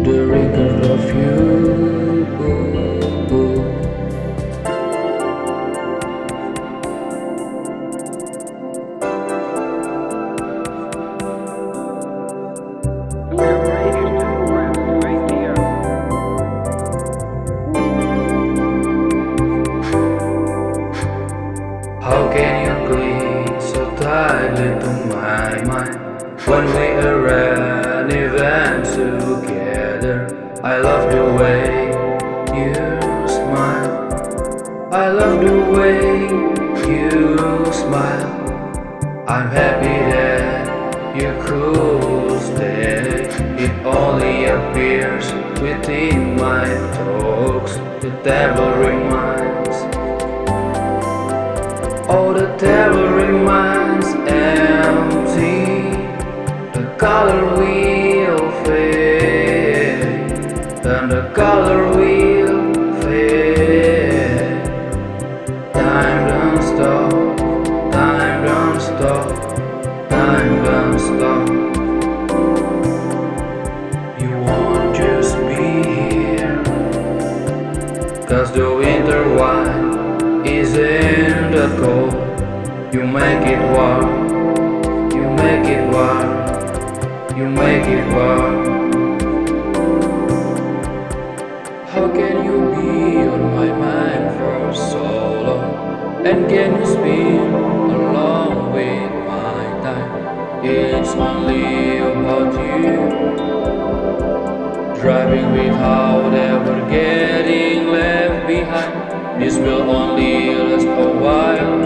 the record of you. How can you cling so tightly to my mind when we are even together? I love the way you smile. I love the way you smile. I'm happy that you could stay. It only appears within my thoughts. The table reminds. Oh, the table remains empty. The color will fade, and the color will fade. Time don't stop, time don't stop, time don't stop. You won't just be here, 'cause the winter wine is in the cold. You make it warm, you make it warm, you make it warm. How can you be on my mind for so long? And can you spend along with my time? It's only about you. Driving without ever getting left behind. This will only last a while.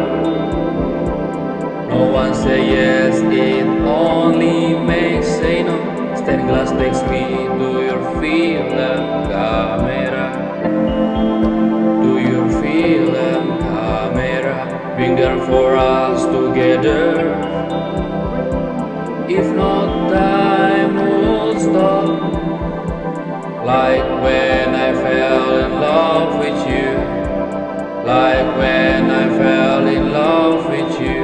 No one say yes, it only makes say no. Stained glass takes me to your film camera. To your film camera. Being there for us together. If not, time would stop. Like when I fell in love with you. Like when I fell in love with you.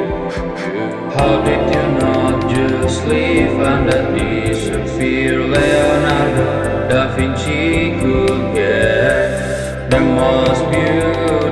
How did you not just leave and that disappear? Leonardo da Vinci could get the most beautiful